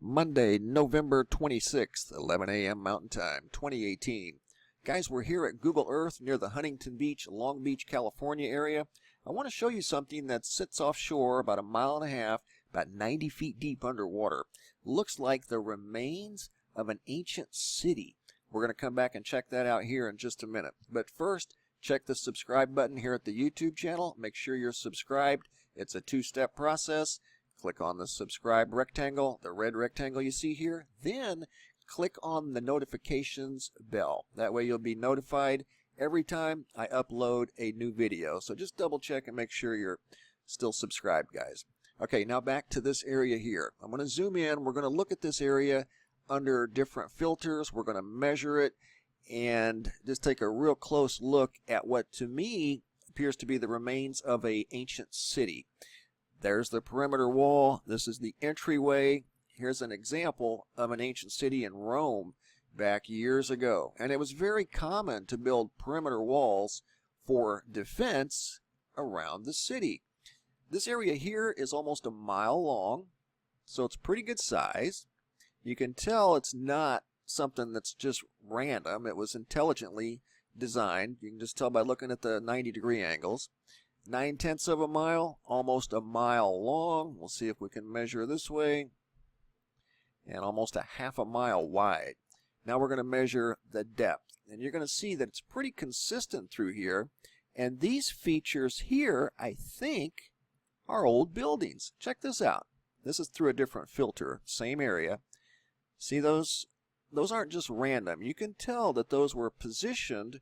Monday, November 26th, 11 a.m. Mountain Time, 2018. Guys, we're here at Google Earth near the Huntington Beach, Long Beach, California area. I want to show you something that sits offshore about a mile and a half, about 90 feet deep underwater. Looks like the remains of an ancient city. We're going to come back and check that out here in just a minute. But first, check the subscribe button here at the YouTube channel. Make sure you're subscribed. It's a two-step process. Click on the subscribe rectangle, the red rectangle you see here. Then click on the notifications bell. That way you'll be notified every time I upload a new video. So just double check and make sure you're still subscribed, guys. Okay, now back to this area here. I'm going to zoom in. We're going to look at this area under different filters. We're going to measure it and just take a real close look at what to me appears to be the remains of an ancient city. There's the perimeter wall. This is the entryway. Here's an example of an ancient city in Rome back years ago. And it was very common to build perimeter walls for defense around the city. This area here is almost a mile long, so it's pretty good size. You can tell it's not something that's just random. It was intelligently designed. You can just tell by looking at the 90-degree angles. 9/10 of a mile, almost a mile long. We'll see if we can measure this way. And almost a half a mile wide. Now we're going to measure the depth. And you're going to see that it's pretty consistent through here. And these features here, I think, are old buildings. Check this out. This is through a different filter, same area. See those? Those aren't just random. You can tell that those were positioned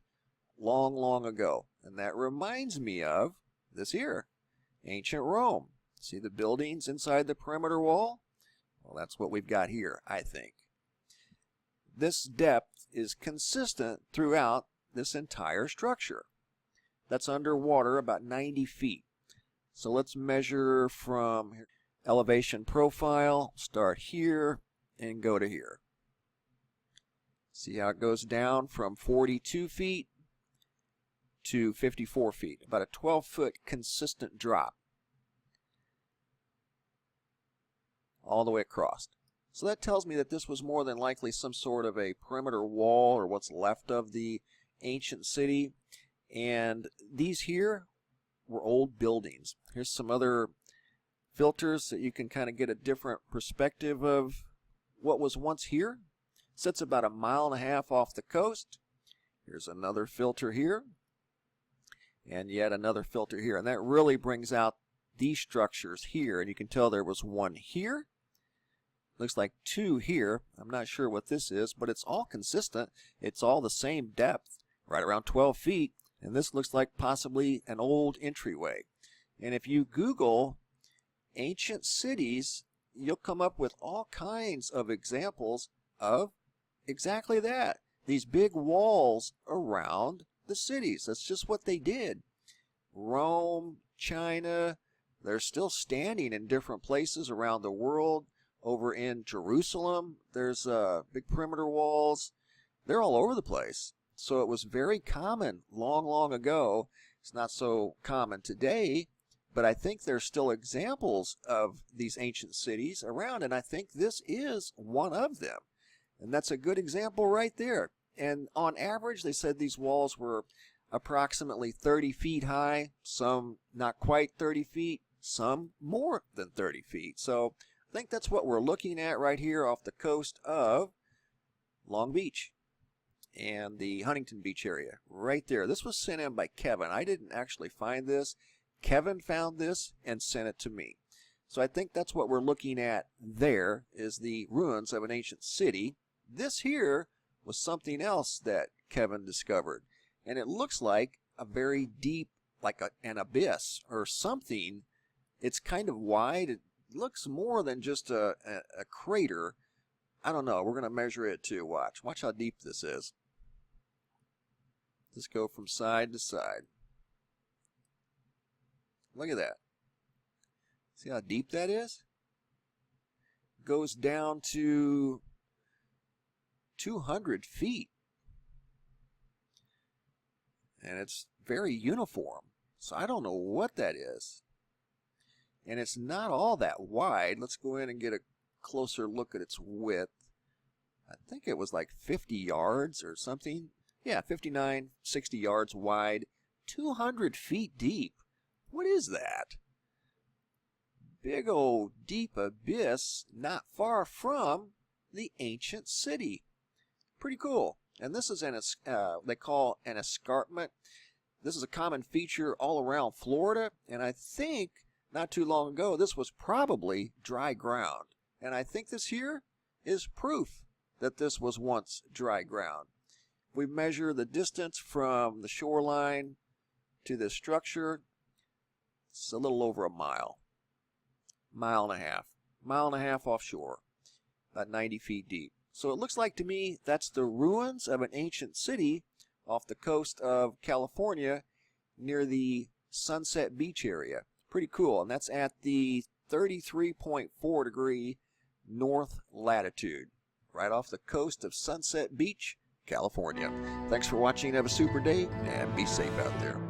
long, long ago. And that reminds me of this here, ancient Rome. See the buildings inside the perimeter wall? Well, that's what we've got here, I think. This depth is consistent throughout this entire structure. That's underwater about 90 feet. So let's measure from here. Elevation profile, start here and go to here. See how it goes down from 42 feet to 54 feet, about a 12-foot consistent drop all the way across. So that tells me that this was more than likely some sort of a perimeter wall or what's left of the ancient city. And these here were old buildings. Here's some other filters so you can kind of get a different perspective of what was once here. It sits about a mile and a half off the coast. Here's another filter here. And yet another filter here. And that really brings out these structures here. And you can tell there was one here. Looks like two here. I'm not sure what this is, but it's all consistent. It's all the same depth, right around 12 feet. And this looks like possibly an old entryway. And if you Google ancient cities, you'll come up with all kinds of examples of exactly that. These big walls around the cities. That's just what they did. Rome, China, they're still standing in different places around the world. Over in Jerusalem, there's big perimeter walls. They're all over the place. So it was very common long, long ago. It's not so common today, but I think there's still examples of these ancient cities around, and I think this is one of them. And that's a good example right there. And on average, they said these walls were approximately 30 feet high, some not quite 30 feet, some more than 30 feet. So I think that's what we're looking at right here off the coast of Long Beach and the Huntington Beach area right there. This was sent in by Kevin. I didn't actually find this. Kevin found this and sent it to me. So I think that's what we're looking at there is the ruins of an ancient city. This here was something else that Kevin discovered. And it looks like a very deep, like an abyss or something. It's kind of wide. It looks more than just a crater. I don't know. We're going to measure it too. Watch how deep this is. Just go from side to side. Look at that. See how deep that is? Goes down to 200 feet. And it's very uniform. So I don't know what that is. And it's not all that wide. Let's go in and get a closer look at its width. I think it was like 50 yards or something. Yeah, 59, 60 yards wide, 200 feet deep. What is that? Big old deep abyss not far from the ancient city. Pretty cool. And this is they call an escarpment. This is a common feature all around Florida, and I think not too long ago this was probably dry ground. And I think this here is proof that this was once dry ground. We measure the distance from the shoreline to this structure. It's a little over a mile. Mile and a half offshore, about 90 feet deep. So it looks like to me that's the ruins of an ancient city off the coast of California near the Sunset Beach area. Pretty cool, and that's at the 33.4 degree north latitude, right off the coast of Sunset Beach, California. Thanks for watching. Have a super day, and be safe out there.